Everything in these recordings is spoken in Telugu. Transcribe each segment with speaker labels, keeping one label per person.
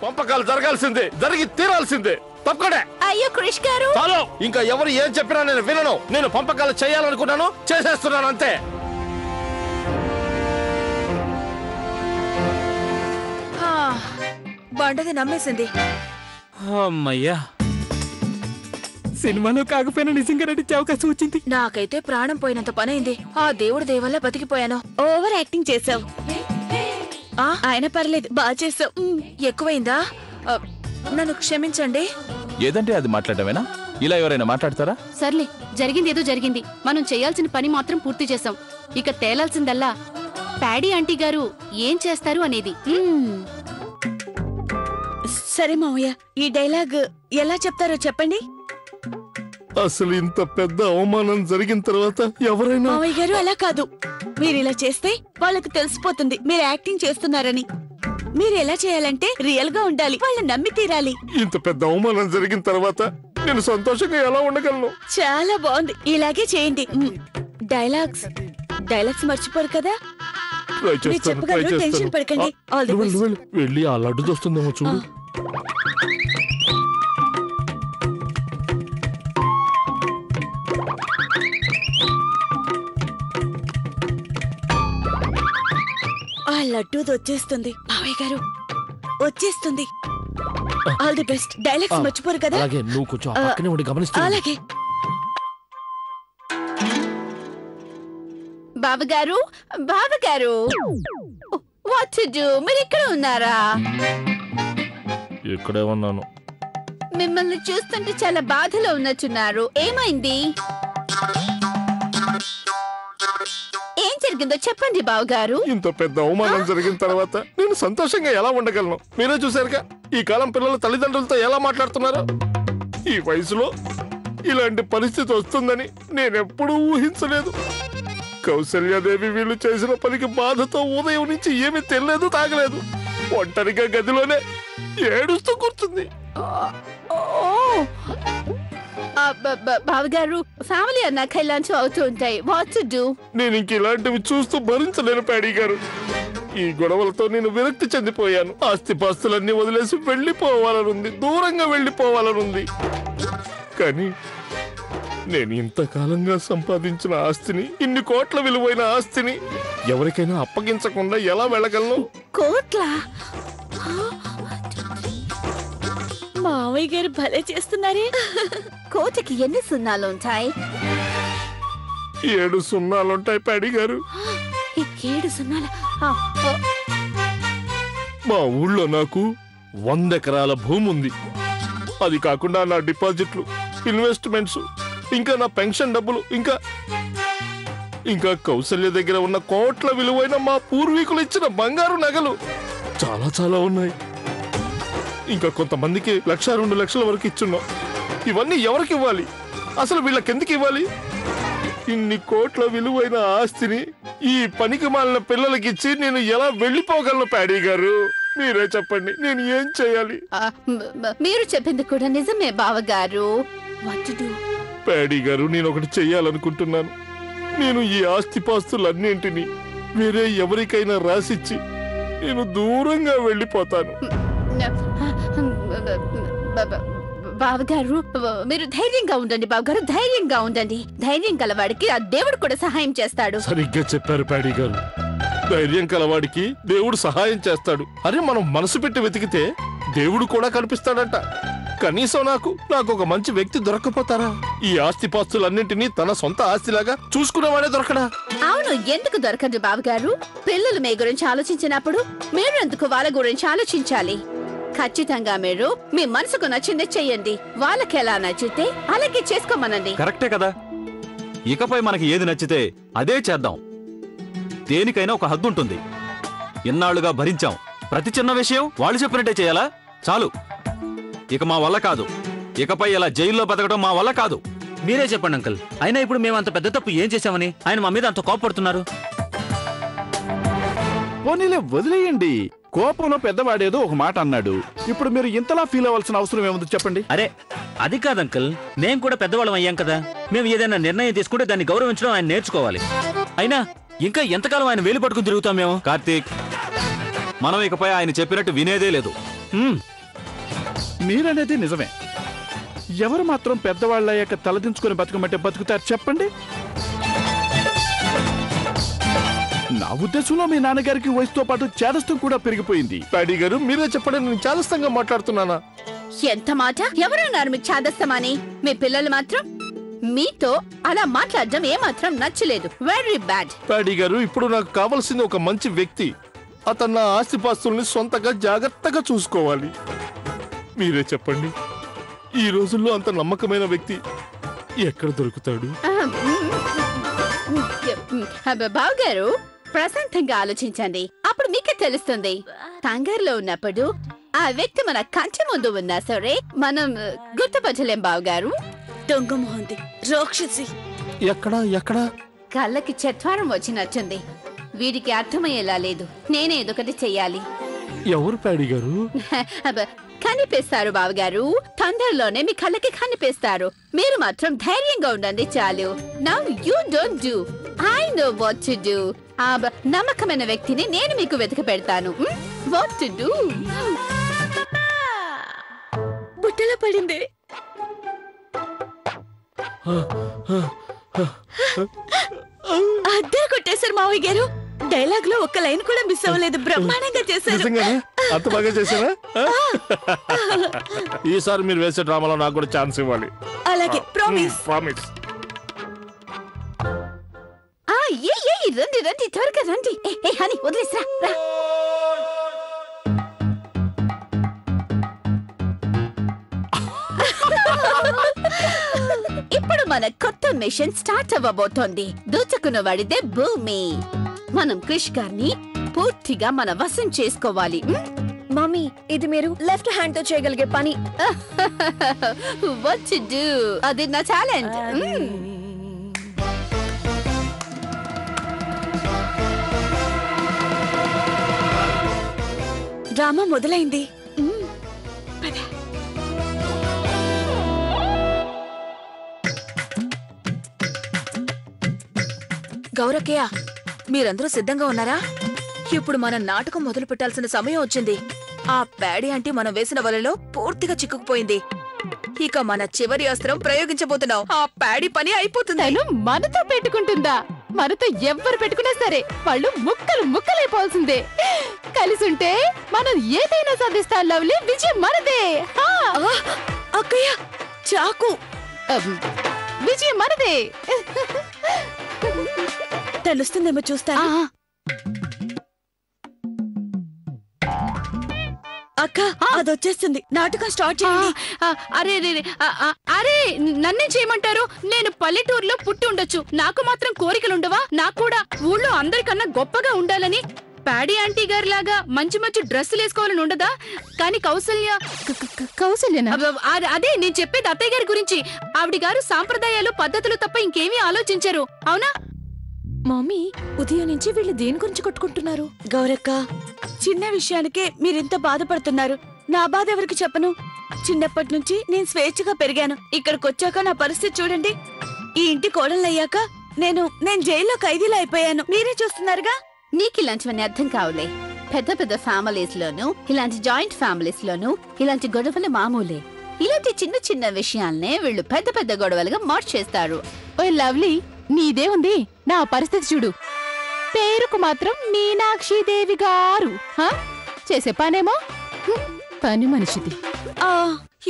Speaker 1: పంపకాలు జరగాల్సిందే, జరిగి తీరాల్సిందే. తప్పకడే.
Speaker 2: అయ్యో క్రిష్ గారు,
Speaker 1: చాలు. ఇంకా ఎవరు ఏం చెప్పినా నేను వినను. నేను పంపకాలు చేయాలనుకున్నాను, చేసేస్తున్నాను అంతే.
Speaker 2: బండది నమ్మేసింది.
Speaker 3: అమ్మయ్యా, సినిమాలో కాకపోయినా నిజంగా నటించే అవకాశం వచ్చింది.
Speaker 2: నాకైతే ప్రాణం పోయినంత పనైంది. ఆ దేవుడి దయవల్ల బతికిపోయాను. ఓవర్ యాక్టింగ్ చేసావు. ఆయన పర్లేదు, బాగా చేసావు. ఎక్కువైందా? నన్ను క్షమించండి.
Speaker 4: ఏదంటే అది మాట్లాడమేనా? ఇలా ఎవరైనా మాట్లాడతారా?
Speaker 5: సర్లే, జరిగింది ఏదో జరిగింది. మనం చేయాల్సిన పని మాత్రం పూర్తి చేసాం. ఇక తేలాల్సిందల్లా ప్యాడీ ఆంటీ గారు ఏం చేస్తారు అనేది.
Speaker 2: సరే మావయ్య, ఈ డైలాగ్ ఎలా చెప్తారో చెప్పండి.
Speaker 1: అసలు ఇంత పెద్ద అవమానం జరిగిన తర్వాత ఎవరైనా...
Speaker 2: మావయ్య గారు అలా కాదు. మీరు ఇలా చేస్తే వాళ్ళకి తెలిసిపోతుంది మీరు యాక్టింగ్ చేస్తున్నారని. మీరు ఎలా చేయాలంటే రియల్ గా ఉండాలి, వాళ్ళు నమ్మి తీరాలి.
Speaker 1: ఇంత పెద్ద అవమానం జరిగిన తర్వాత నేను సంతోషంగా ఎలా ఉండగలను?
Speaker 2: చాలా బాగుంది, ఇలాగే చేయండి. డైలాగ్స్ మర్చిపోరు కదా? మీరు చెప్పగలరు, టెన్షన్ పడకండి. All the best.
Speaker 1: వెళ్ళి ఆ లడ్డు దొస్తుందేమో చూడు.
Speaker 2: ఆ లడ్డూది వచ్చేస్తుంది మావయ్య గారు, వచ్చేస్తుంది. All the best. డైలాగ్స్ మర్చిపోరు కదా?
Speaker 1: అలాగే, నువ్వు కొంచెం పక్కనే ఉండి గమనిస్తూ.
Speaker 2: అలాగే.
Speaker 5: బావగారు, వాట్ టు డు? మీరు ఇక్కడ ఉన్నారా?
Speaker 1: ఇక్కడే ఉన్నాను.
Speaker 5: మిమ్మల్ని చూస్తుంటే చాలా బాధలో ఉన్నట్టున్నారు. ఏమైంది? ఏం జరిగిందో చెప్పండి బావగారు.
Speaker 1: ఇంత పెద్ద అవమానం జరిగిన తర్వాత నేను సంతోషంగా ఎలా ఉండగలను? మీరే చూసారుగా ఈ కాలం పిల్లలు తల్లిదండ్రులతో ఎలా మాట్లాడుతున్నారో. ఈ వయసులో ఇలాంటి పరిస్థితి వస్తుందని నేనెప్పుడూ ఊహించలేదు. కౌసల్యాదేవి వీళ్ళు చేసిన పనికి బాధతో ఉదయం నుంచి ఏమీ తినలేదు, తాగలేదు. ఒంటరిగా గదిలోనే ఏడుస్తూ కూర్చుంది.
Speaker 5: బావగారు, ఫ్యామిలీ అన్నాక ఇలాంటివి అవుతూ ఉంటాయి. What to do?
Speaker 1: నేను ఇంక ఇలాంటివి చూస్తూ భరించలేను ప్యాడీ గారు. ఈ గొడవలతో నేను విరక్తి చెందిపోయాను. ఆస్తిపాస్తులన్నీ వదిలేసి వెళ్ళిపోవాలనుంది, దూరంగా వెళ్ళిపోవాలనుంది. కానీ నేను ఇంతకాలంగా సంపాదించిన ఆస్తిని, ఇన్ని కోట్ల విలువైన ఆస్తిని ఎవరికైనా అప్పగించకుండా ఎలా వెళ్ళగలను?
Speaker 2: కోట్ల? మావయ్య గారు భలే చేస్తున్నారే.
Speaker 5: కోటికి ఎన్ని సున్నాలు ఉంటాయి?
Speaker 1: 7 సున్నాలుంటాయి ప్యాడీ గారు.
Speaker 5: 7 సున్నాలు?
Speaker 1: మా ఊళ్ళో నాకు 100 ఎకరాల భూమి ఉంది. అది కాకుండా నా డిపాజిట్లు, ఇన్వెస్ట్మెంట్స్, ఇంకా నా పెన్షన్ డబ్బులు, ఇంకా కౌసల్య దగ్గర ఉన్న కోట్ల విలువైన మా పూర్వీకులు ఇచ్చిన బంగారు నగలు చాలా చాలా ఉన్నాయి. ఇంకా కొంతమందికి 1,00,000-2 లక్షల వరకు ఇచ్చున్నాం. ఇవన్నీ ఎవరికి ఇవ్వాలి? అసలు వీళ్ళకెందుకు ఇవ్వాలి? ఇన్ని కోట్ల విలువైన ఆస్తిని ఈ పనికి మాలిన పిల్లలకి ఇచ్చి నేను ఎలా వెళ్ళిపోగలను ప్యాడీ గారు? మీరే చెప్పండి, నేను ఏం చేయాలి?
Speaker 5: మీరు చెప్పింది కూడా నిజమే బావగారు. What to do?
Speaker 1: ప్యాడీ గారు, నేను ఒకటి చెయ్యాలనుకుంటున్నాను. నేను ఈ ఆస్తిపాస్తులన్నింటినీ వేరే ఎవరికైనా రాసిచ్చి నేను దూరంగా వెళ్ళిపోతాను.
Speaker 5: బావగారు, మీరు ధైర్యంగా ఉండండి బావగారు, ధైర్యంగా ఉండండి. ధైర్యం గలవాడికి ఆ దేవుడు కూడా సహాయం చేస్తాడు.
Speaker 1: సరిగ్గా చెప్పారు ప్యాడీ గారు. ధైర్యం కలవాడికి దేవుడు సహాయం చేస్తాడు. అరే, మనం మనసు పెట్టి వెతికితే దేవుడు కూడా కనిపిస్తాడంట. కనీసం నాకు ఒక మంచి వ్యక్తి దొరకపోతారా? ఈ ఆస్తిపాస్తులన్నింటినీ తన సొంత ఆస్తిలాగా చూసుకునేవాడే దొరకడా?
Speaker 5: అవును, ఎందుకు దొరకదు బావగారు? పిల్లలు మీ గురించి ఆలోచించినప్పుడు మీరు ఎందుకు వాళ్ళ గురించి ఆలోచించాలి? ఖచ్చితంగా మీరు మీ మనసుకు నచ్చింది చెయ్యండి. వాళ్ళకి ఎలా నచ్చితే అలాగే చేసుకోమనండి.
Speaker 3: కరెక్టే కదా. ఇకపై మనకి ఏది నచ్చితే అదే చేద్దాం. దేనికైనా ఒక హద్దు ఉంటుంది. ఇన్నాళ్లుగా భరించాం. ప్రతి చిన్న విషయం వాళ్ళు చెప్పినట్టే చేయాలా? చాలు, ఇక మా వల్ల కాదు. ఇకపై ఇలా జైల్లో బతకడం మా వల్ల కాదు.
Speaker 6: మీరే చెప్పండి అంకుల్. అయినా ఇప్పుడు మేము అంత పెద్ద తప్పు ఏం చేశామని ఆయన మా మీద అంత కోపడుతున్నారు?
Speaker 4: పోనీలే, వదిలేయండి. కోపంలో పెద్దవాడేదో ఒక మాట అన్నాడు. ఇప్పుడు మీరు ఇంతలా ఫీల్ అవ్వాల్సిన అవసరం ఏముంది చెప్పండి?
Speaker 6: అరే, అది కాదు అంకుల్, మేము కూడా పెద్దవాళ్ళం అయ్యాం కదా. మేము ఏదైనా నిర్ణయం తీసుకుంటే దాన్ని గౌరవించడం ఆయన నేర్చుకోవాలి. అయినా ఇంకా ఎంతకాలం ఆయన వేలు పట్టుకుని తిరుగుతాం మేము?
Speaker 3: కార్తీక్, మనం ఇకపై ఆయన చెప్పినట్టు వినేదే లేదు.
Speaker 4: మీరనేది నిజమే. ఎవరు మాత్రం పెద్దవాళ్ళయ్యాక తలదించుకొని బతకమంటే బతుకుతారు చెప్పండి? నా ఉద్దేశంలో మీ నాన్నగారికి వయసుతో పాటు చేదస్తం కూడా పెరిగిపోయింది.
Speaker 1: డాడీ గారు మీరే చెప్పండి, నేను చాదస్తంగా మాట్లాడుతున్నానా?
Speaker 5: ఎంత మాట! ఎవరన్నారు మీకు చాదస్తమని? మీ పిల్లలు మాత్రం మీతో అలా మాట్లాడడం ఏమాత్రం నచ్చలేదు. Very bad.
Speaker 1: డాడీ గారు ఇప్పుడు నాకు కావాల్సింది ఒక మంచి వ్యక్తి. అతను నా ఆస్తిపాస్తుల్ని సొంతగా జాగ్రత్తగా చూసుకోవాలి. మీరే చెప్పండి, ఈ రోజుల్లో అంత నమ్మకమైన వ్యక్తి ఎక్కడ దొరుకుతాడు?
Speaker 5: బావగారు ప్రశాంతంగా ఆలోచించండి, అప్పుడు మీకే తెలుస్తుంది. కంగారులో ఉన్నప్పుడు ఆ వ్యక్తి మన కంటి ముందు ఉన్నా సరే మనం గుర్తుపట్టలేం. బావగారు
Speaker 2: దొంగ మొహంది రాక్షసి.
Speaker 1: ఎక్కడ
Speaker 5: కళ్ళకి చెత్వారం వచ్చినట్టుంది. వీడికి అర్థమయ్యేలా లేదు. నేనే ఏదొకటి చెయ్యాలి.
Speaker 1: ఎవరు డాడీ గారు?
Speaker 5: కనిపిస్తారు బావగారు, తొందరలోనే మీ కళ్ళకి కనిపిస్తారు. మీరు మాత్రం ధైర్యంగా ఉండండి చాలు. Now you don't do, I know what to do. ఆ నమ్మకమైన వ్యక్తిని నేను మీకు వెతికి పెడతాను. What to do?
Speaker 2: బుట్టలో పడింది. అద్దరు కొట్టేశారు మావయ్య గారు. డైలాగ్ లో ఒక్క లైన్ కూడా మిస్ అవ్వలేదు. బ్రహ్మాండంగా చేశారు.
Speaker 1: నిజంగానే అంత బాగా చేశారా? ఈసారి మీరు వేసే డ్రామాలో నాకు కూడా ఛాన్స్ ఇవ్వాలి.
Speaker 2: అలాగే, ప్రామిస్.
Speaker 1: ప్రామిస్.
Speaker 5: రండి రండి, త్వరగా రండి. హనీ వదిలేసా. ఇప్పుడు మన కొత్త మిషన్ స్టార్ట్ అవ్వబోతోంది. దోచుకున్న వాడిదే భూమి. మనం క్రిష్ గారిని పూర్తిగా మన వశం చేసుకోవాలి.
Speaker 2: మమ్మీ, ఇది మీరు లెఫ్ట్ హ్యాండ్ తో చేయగలిగే పని.
Speaker 5: What to do? అది నా టాలెంట్.
Speaker 2: డ్రామా మొదలైంది. గౌరక్కయ్య, మీరందరూ సిద్ధంగా ఉన్నారా? ఇప్పుడు మనం నాటకం మొదలు పెట్టాల్సిన సమయం వచ్చింది. ఆ ప్యాడీ ఆంటీ మనం వేసిన వలలో పూర్తిగా చిక్కుకుపోయింది. ఇక మన చివరి అస్త్రం ప్రయోగించబోతున్నాం. ఆ ప్యాడీ పని అయిపోతుంది.
Speaker 5: తను మనతో పెట్టుకుంటుందా? మనతో ఎవ్వరు పెట్టుకున్నా సరే వాళ్ళు ముక్కలు ముక్కలైపోవాల్సిందే. కలిసుంటే మనం ఏదైనా సాధిస్తాం. లవ్లీ, విజయం మనదే.
Speaker 2: అక్కయ్య, చాకు.
Speaker 5: విజయం మనదే.
Speaker 2: తెలుస్తుందేమో చూస్తా. అక్క, అదొచ్చేస్తుంది. నాటకం స్టార్ట్ చేయండి.
Speaker 5: అరే నన్నే చేయమంటారు? నేను పల్లెటూరులో పుట్టి ఉండొచ్చు, నాకు మాత్రం కోరికలుండవా? నాకు కూడా ఊళ్ళో అందరికన్నా గొప్పగా ఉండాలని, ప్యాడీ ఆంటీ గారి లాగా మంచి మంచి డ్రెస్సులు వేసుకోవాలని ఉండదా? కానీ కౌసల్య అదే నేను చెప్పేది అత్తయ్య గారి గురించి. ఆవిడ గారు సాంప్రదాయాలు పద్ధతులు తప్ప ఇంకేమీ ఆలోచించారు. అవునా
Speaker 2: మమ్మీ? ఉదయం నుంచి వీళ్ళు దేని గురించి కొట్టుకుంటున్నారు? గౌరక్క, చిన్న విషయానికే మీరింత బాధపడుతున్నారు. నా బాధ ఎవరికి చెప్పను? చిన్నప్పటి నుంచి నేను స్వేచ్ఛగా పెరిగాను. ఇక్కడికొచ్చాక నా పరిస్థితి చూడండి. ఈ ఇంటి కోడలయ్యాక నేను జైల్లో ఖైదీలా అయిపోయాను. మీరే చూస్తున్నారుగా.
Speaker 5: నీకు ఇలాంటివన్నీ అర్థం కావులే. పెద్ద పెద్ద ఫ్యామిలీస్ లోను, ఇలాంటి జాయింట్ ఫ్యామిలీస్ లోను ఇలాంటి గొడవలు మామూలే. ఇలాంటి చిన్న చిన్న విషయాలనే వీళ్ళు పెద్ద పెద్ద గొడవలుగా మార్చేస్తారు. ఓ లవ్లీ, నీదే ఉంది. నా పరిస్థితి చూడు. పేరుకు మాత్రం మీనాక్షిదేవి గారు, చేసే పనేమో పని మనిషిది.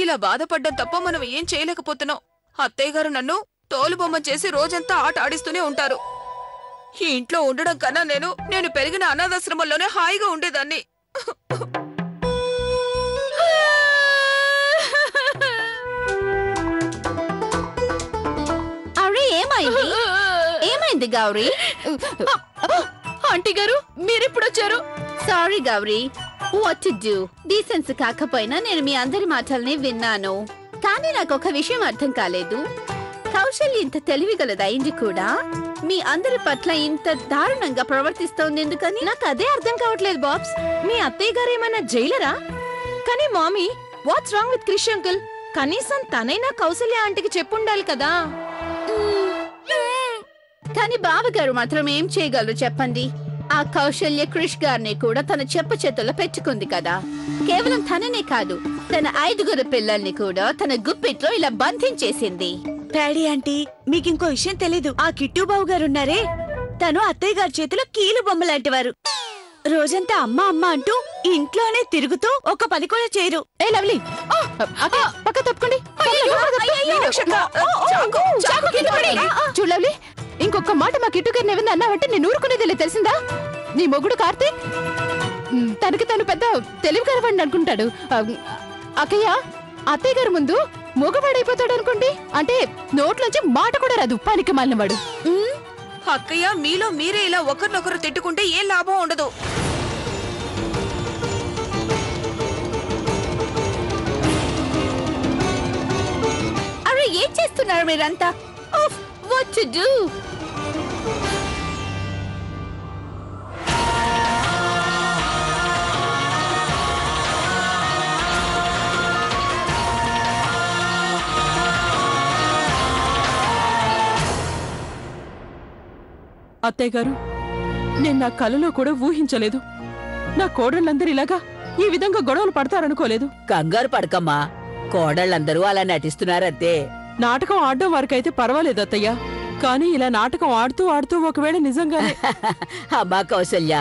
Speaker 2: ఇలా బాధపడ్డం తప్ప మనం ఏం చేయలేకపోతున్నాం. అత్తయ్య గారు నన్ను తోలుబొమ్మ చేసి రోజంతా ఆట ఆడిస్తూనే ఉంటారు. ఈ ఇంట్లో ఉండడం కన్నా నేను పెరిగిన అనాథాశ్రమంలోనే హాయిగా ఉండేదాన్ని.
Speaker 5: ఏమైంది గౌరీ?
Speaker 2: ఆంటీ గారు, మీరెప్పుడొచ్చారు?
Speaker 5: Sorry Gauri, what to do? Decency కాకపోయినా నేను మీ అందరి మాటల్ని విన్నాను. కానీ నాకు ఒక విషయం అర్థం కాలేదు. కౌశల్య ఇంత తెలివిగలదైంది కూడా మీ అందరి పట్ల ఇంత దారుణంగా ప్రవర్తిస్తోంది ఎందుకని నాకు అదే అర్థం కావట్లేదు. బాబ్స్,
Speaker 2: మీ అత్తయ్య గారు ఏమైనా జైలరా? కానీ mummy, what's wrong with Krish uncle? కనీసం తనైనా కౌశల్య ఆంటీకి చెప్పుండాలి కదా.
Speaker 5: కానీ బావగారు మాత్రం ఏం చేయగలరు చెప్పండి? ఆ కౌశల్య క్రిష్ గారిని కూడా తన చెప్పు చేతుల్లో పెట్టుకుంది కదా. కేవలం తననే కాదు, తన 5 పిల్లల్ని కూడా తన గుప్పిట్లో ఇలా బంధించేసింది.
Speaker 2: డాడీ ఆంటీ, మీకింకో విషయం తెలీదు. ఆ కిట్టుబాబు గారున్నారే, తను అత్తయ్య గారి చేతిలో కీలు బొమ్మ లాంటి వారు. రోజంతా అమ్మ అమ్మ అంటూ ఇంట్లోనే తిరుగుతూ ఒక పని కూడా చేయరు.
Speaker 5: ఏ లవ్లీ, పక్క తప్పుకోండి. చూడు లవ్లీ, ఇంకొక మాట మా కిట్టు గారిని ఏమన్నా అన్నావంటే నేను ఊరుకునేది తెలిసిందా? నీ మొగుడు కార్తీక్ తనకి తను పెద్ద తెలివి కలవాడిని అనుకుంటాడు. అక్కయ్య, అత్తయ్య గారి ముందు మొగవాడైపోతాడు అనుకోండి. అంటే నోట్లోంచి మాట కూడా రాదు, పనికి మాలినవాడు.
Speaker 2: అక్కయ్య, మీలో మీరే ఇలా ఒకరినొకరు తిట్టుకుంటే ఏం లాభం ఉండదు.
Speaker 5: అరే, ఏం చేస్తున్నారు మీరంతా? What to do?
Speaker 7: అత్తయ్య గారు, నేను నా కలలో కూడా ఊహించలేదు. నా కోడళ్ళందరూ ఇలాగా ఈ విధంగా గొడవలు పడతారనుకోలేదు.
Speaker 8: కంగారు పడకమ్మా, కోడళ్ళందరూ అలా నటిస్తున్నారంతే.
Speaker 7: నాటకం ఆడడం వరకైతే పర్వాలేదు అత్తయ్య, కానీ ఇలా నాటకం ఆడుతూ ఆడుతూ ఒకవేళ నిజంగానే
Speaker 8: అమ్మా కౌసల్య,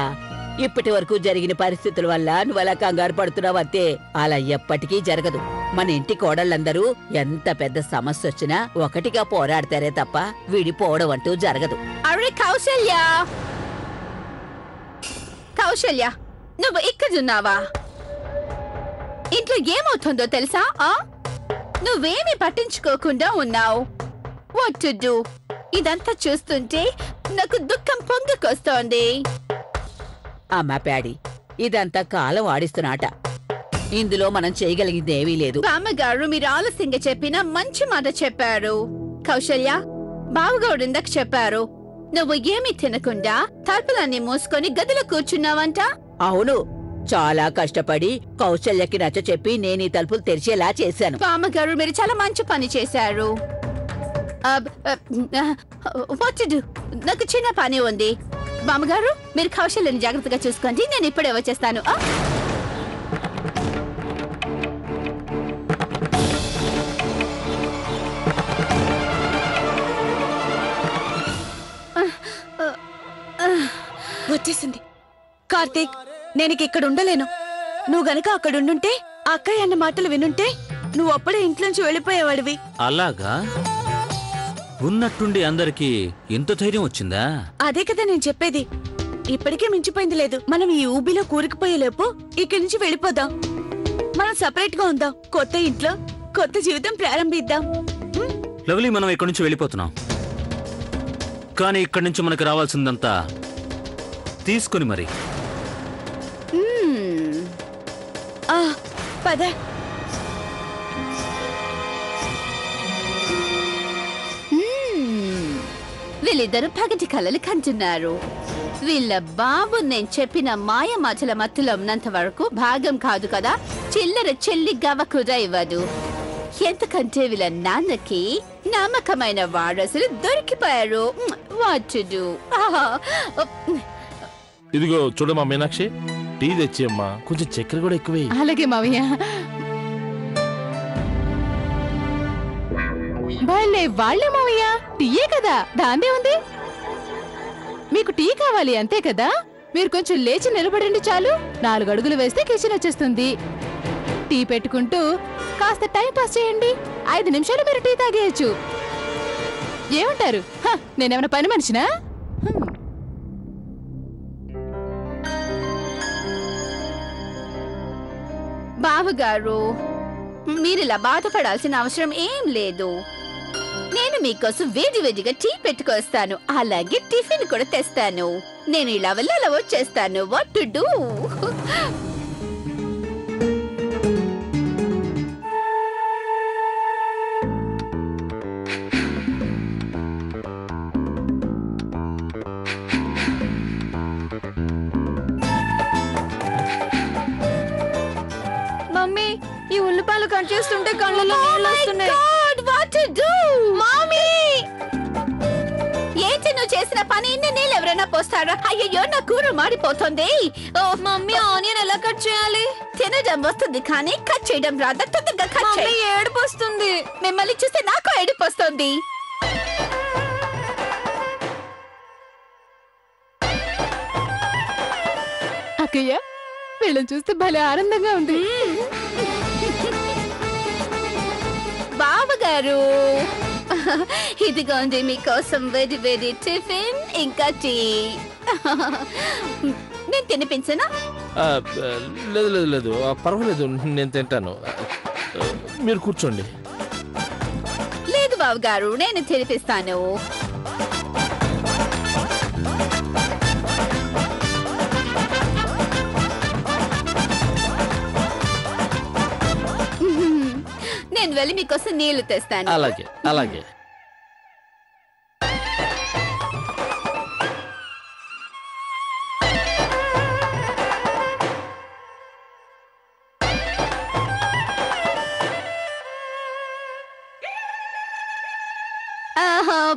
Speaker 8: ఇప్పటి వరకు జరిగిన పరిస్థితుల వల్ల నువ్వు అలా కంగారు పడుతున్నావంతే. అలా ఎప్పటికీ జరగదు. మన ఇంటి కోడళ్ళందరూ ఎంత పెద్ద సమస్య వచ్చినా ఒకటిగా పోరాడతారే తప్ప విడిపోవడం అంటూ జరగదు.
Speaker 5: అరే కౌశల్య, కౌశల్య, నువ్వు ఇక్కడున్నావా? ఇంట్లో ఏమవుతుందో తెలుసా? నువ్వేమి పట్టించుకోకుండా ఉన్నావు. What to do? ఇదంతా చూస్తుంటే నాకు దుఃఖం పొంగుకొస్తోంది.
Speaker 8: అమ్మా ప్యాడి, ఇదంతా కాలం ఆడిస్తున్నట. ఇందులో మనం చేయగలిగిందేమీ లేదు.
Speaker 5: బామ్మగారు, మీరు ఆలస్యంగా చెప్పిన మంచి మాట చెప్పారు. కౌశల్య, బావగారు ఇందాక చెప్పారు, నువ్వు ఏమీ తినకుండా తలుపులన్నీ మూసుకొని గదిలో కూర్చున్నావంట.
Speaker 8: అవును, చాలా కష్టపడి కౌశల్యకి నచ్చ చెప్పి నేను ఈ తలుపులు తెరిచేలా చేశాను.
Speaker 5: బామ్మగారు, మీరు చాలా మంచి పని చేశారు. What to do? నాకు చిన్న పని ఉంది. బామ్మగారు, మీరు కౌశల్యని జాగ్రత్తగా చూసుకోండి, నేను ఇప్పుడే వచ్చేస్తాను.
Speaker 2: వచ్చేసింది. కార్తీక్, నేను ఇక్కడ ఉండలేను. నువ్వు గనక అక్కడుండుంటే, అక్కయ్య అన్న మాటలు వినుంటే నువ్వు అప్పుడే ఇంట్లోంచి వెళ్ళిపోయేవాడివి.
Speaker 6: అలాగా? ఉన్నట్టుండి అందరికి ఎంత ధైర్యం వచ్చిందా?
Speaker 2: అదే కదా నేను చెప్పేది. ఇప్పటికే మించిపోయింది లేదు. మనం ఈ ఊబిలో కూరుకుపోయేలోపు ఇక్కడి నుంచి వెళ్ళిపోదాం. మనం సపరేట్ గా ఉందాం. కొత్త ఇంట్లో కొత్త జీవితం ప్రారంభిద్దాం.
Speaker 6: లవ్లీ, మనం ఇక్కడి నుంచి వెళ్ళిపోతున్నాం. కానీ ఇక్కడి నుంచి మనకు రావాల్సిందంతా తీసుకుని మరి.
Speaker 2: పద.
Speaker 5: వీళ్ళిద్దరు పగటి కలలు కంటున్నారు. వీళ్ళ బాబు నేను చెప్పిన మాయ మాటల మత్తులో ఉన్నంత వరకు భాగం కాదు కదా, చిల్లర చెల్లి గవ కూడా ఇవ్వదు. ఎందుకంటే వీళ్ళ నాన్నకి నమ్మకమైన వారసులు దొరికిపోయారు. What to do?
Speaker 1: ఇదిగో చూడమ్మా మీనాక్షి, టీ తెచ్చి అమ్మా, కొంచెం చక్కెర కూడా ఎక్కువే.
Speaker 5: అలాగే మావయ్య. వాళ్ళే మావయ్య, టీయే కదా, దాందే ఉంది. మీకు టీ కావాలి అంతే కదా? మీరు కొంచెం లేచి నిలబడండి చాలు. 4 అడుగులు వేస్తే కిచెన్ వచ్చేస్తుంది. టీ పెట్టుకుంటూ కాస్త టైం పాస్ చేయండి. 5 నిమిషాలు మీరు టీ తాగేయచ్చు. ఏమంటారు? నేనేమైనా పని మనిషినా? బావగారు, మీరిలా బాధపడాల్సిన అవసరం ఏం లేదు. నేను మీకోసం వేడివేడిగా టీ పెట్టుకొస్తాను. అలాగే టిఫిన్ కూడా తెస్తాను. నేను ఇలా వల్ల అలా వచ్చేస్తాను. What to do?
Speaker 2: మమ్మీ, ఈ ఉల్లిపాయలు కట్ చేస్తుంటే కళ్ళలో నీళ్ళు వస్తున్నాయి.
Speaker 5: ఏంటి నువ్వు చేసిన అని ఇన్ని నీళ్ళు ఎవరైనా పోస్తారా? అయ్యో నా కూర మాడిపోతుంది. మమ్మీ ఆనియన్ ఎలా కట్ చేయాలి? తినడం వస్తుంది కానీ కట్ చేయడం రాదా? తొందరగా కట్ చేయి. ఏడుపు వస్తుంది. మిమ్మల్ని చూస్తే నాకు ఏడుపు వస్తుంది.
Speaker 7: అక్కయ్య వీళ్ళని చూస్తే భలే ఆనందంగా ఉంది.
Speaker 5: బావగారు ఇదిగోండి మీకోసం వేడి వేడి టిఫిన్ ఇంకా టీ. నేను తినిపించనా?
Speaker 1: లేదు లేదు లేదు పర్వాలేదు, నేను తింటాను. మీరు కూర్చోండి.
Speaker 5: లేదు బావగారు, నేను తినిపిస్తాను. నేను వెళ్ళి మీకోసం నీళ్లు తెస్తాను.
Speaker 1: అలాగే అలాగే.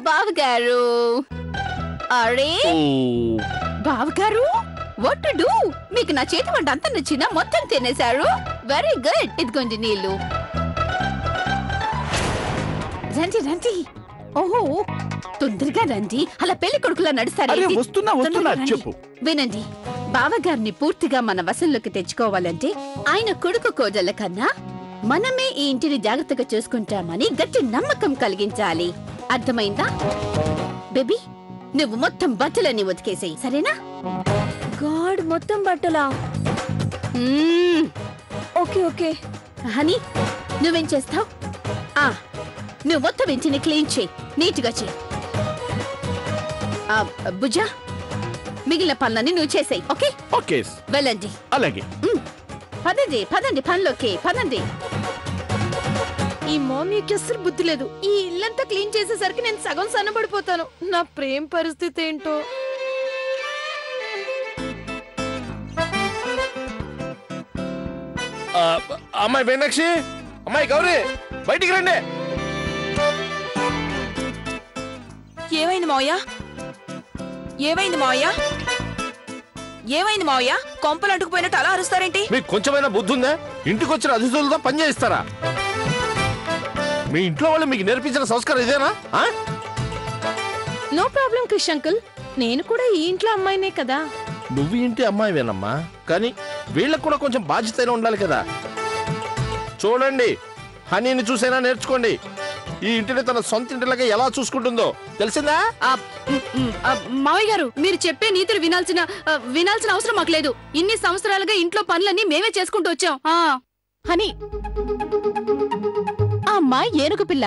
Speaker 5: బావగారు అరే బావగారు వాట్ టు డూ? మీకు నా చేతి వంట అంత నచ్చిందా? మొత్తం తినేశారు. Very good. ఇదిగోండి నీళ్లు. రండి రండి. ఓహో తొందరగా రండి. అలా పెళ్లి కొడుకులా నడుస్తారు.
Speaker 4: వస్తున్నా చెప్పు.
Speaker 5: వినండి, బావగారిని పూర్తిగా మన వశంలోకి తెచ్చుకోవాలంటే ఆయన కొడుకు కోడళ్ళ కన్నా మనమే ఈ ఇంటిని జాగ్రత్తగా చూసుకుంటామని గట్టి నమ్మకం కలిగించాలి. అర్థమైందా? బేబీ నువ్వు మొత్తం బట్టలన్నీ ఉతికేసేయి, సరేనా?
Speaker 2: గాడ్, మొత్తం బట్టలా? Okay okay.
Speaker 5: హనీ నువ్వేం చేస్తావు? నువ్వు మొత్తం ఇంటిని క్లీన్ చేయి, నీట్గా చేయి. భుజ మిగిలిన పనులన్నీ నువ్వు చేసేయి. ఓకే
Speaker 4: ఓకే
Speaker 5: వెళ్ళండి.
Speaker 4: అలాగే.
Speaker 5: పదండి పదండి పనిలోకి పదండి.
Speaker 2: ఈ మమ్మీకి అస్సలు బుద్ధి లేదు. ఈ ఇల్లంతా క్లీన్ చేసేసరికి నేను సగం సన్నబడిపోతాను. నా ప్రేమ పరిస్థితి ఏంటో.
Speaker 1: అమ్మాయి మీనాక్షి, అమ్మాయి గౌరీ, బయటికి రండి.
Speaker 2: ఏమైంది మావయ్య? ఏమైంది మావయ్య? ఏమైంది మావయ్య? కొంపలు అంటుకుపోయినట్టు అలా అరుస్తారేంటి?
Speaker 1: మీకు కొంచెమైనా బుద్ధి ఉందా? ఇంటికి వచ్చిన అతిథులతో పని చేయిస్తారా? మీ ఇంట్లో వాళ్ళు మీకు నేర్పించిన సంస్కారం ఇదేనా?
Speaker 2: నో ప్రాబ్లం క్రిష్ అంకుల్, నేను కూడా ఈ ఇంట్లో అమ్మాయినే కదా.
Speaker 1: నువ్వు ఇంటి అమ్మాయివేనమ్మా, కానీ వీళ్ళకు కూడా కొంచెం బాధ్యతైనా ఉండాలి కదా. చూడండి, హనీని చూసైనా నేర్చుకోండి. ఈ ఇంటిని తన సొంత ఇంటిలాగా ఎలా చూసుకుంటుందో తెలిసిందా?
Speaker 2: మావయ్య గారు, మీరు చెప్పే నీతులు వినాల్సిన అవసరం మాకు లేదు. ఇన్ని సంవత్సరాలుగా ఇంట్లో పనులన్నీ మేమే చేసుకుంటూ వచ్చాం.
Speaker 7: హనీ, ఆ అమ్మాయి ఏనుగు పిల్ల.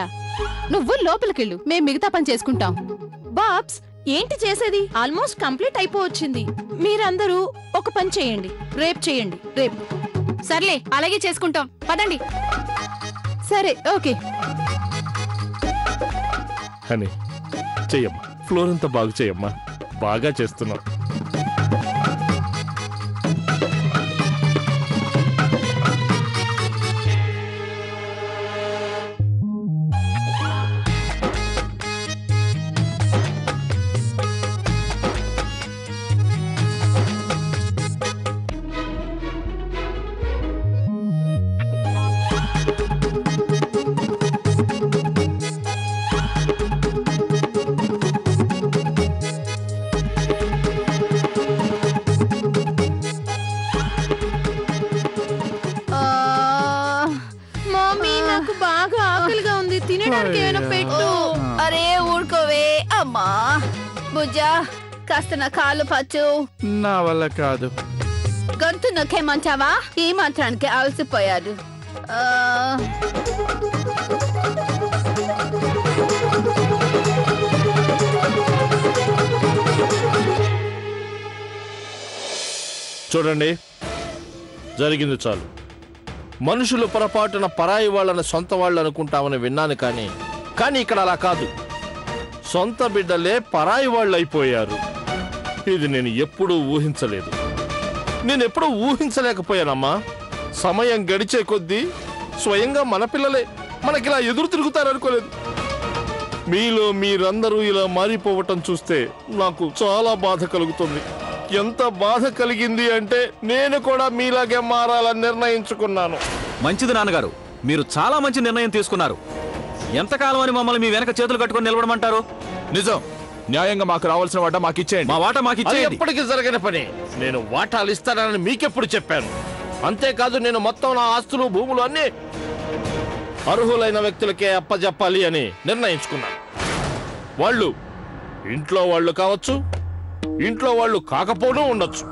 Speaker 7: నువ్వు లోపలికెళ్ళు, మేం మిగతా పని చేసుకుంటాం.
Speaker 2: బాబ్స్, ఏంటి చేసేది? ఆల్మోస్ట్ కంప్లీట్ అయిపోవచ్చింది. మీరందరూ ఒక పని చేయండి, రేపు చేయండి. రేపు సర్లే, అలాగే చేసుకుంటాం. పదండి.
Speaker 7: సరే ఓకే.
Speaker 1: హనీ చెయ్యమ్మా, ఫ్లోర్ అంతా బాగు చేయమ్మా. బాగా చేస్తున్నావు.
Speaker 2: తినడానికి ఏమైనా పెట్టు.
Speaker 5: అరే ఊరుకోవే అమ్మా. భుజ కాస్త నా కాలు పచ్చు.
Speaker 4: నా వల్ల కాదు.
Speaker 5: గొంతు నొక్కేమంటావా? ఈ మాత్రానికి అలసిపోయాడు.
Speaker 1: చూడండి, జరిగింది చాలు. మనుషులు పొరపాటున పరాయి వాళ్ళని సొంత వాళ్ళు అనుకుంటామని విన్నాను, కానీ ఇక్కడ అలా కాదు. సొంత బిడ్డలే పరాయి వాళ్ళు అయిపోయారు. ఇది నేను ఎప్పుడూ ఊహించలేదు. నేను ఎప్పుడూ ఊహించలేకపోయానమ్మా. సమయం గడిచే కొద్దీ స్వయంగా మన పిల్లలే మనకిలా ఎదురు తిరుగుతారనుకోలేదు. మీలో మీరందరూ ఇలా మారిపోవటం చూస్తే నాకు చాలా బాధ కలుగుతుంది. ఎంత బాధ కలిగింది అంటే నేను కూడా మీలాగే మారాలని నిర్ణయించుకున్నాను.
Speaker 3: మంచిది నాన్నగారు, మీరు చాలా మంచి నిర్ణయం తీసుకున్నారు. ఎంతకాలం అని మమ్మల్ని మీ వెనక చేతులు కట్టుకొని నిలబడమంటారు?
Speaker 4: నిజం, న్యాయంగా మాకు రావాల్సిన వాటా మాకు ఇచ్చేయండి.
Speaker 3: మా వాటా మాకు
Speaker 1: అది
Speaker 3: ఇచ్చేయండి.
Speaker 1: ఎప్పటికీ జరగని పని. నేను వాటాలు ఇస్తానని మీకెప్పుడు చెప్పాను? అంతేకాదు, నేను మొత్తం నా ఆస్తులు భూములు అన్ని అర్హులైన వ్యక్తులకే అప్పజెప్పాలి అని నిర్ణయించుకున్నాను. వాళ్ళు ఇంట్లో వాళ్ళు కావచ్చు, ఇంట్లో వాళ్ళు కాకపోవడం ఉండొచ్చు.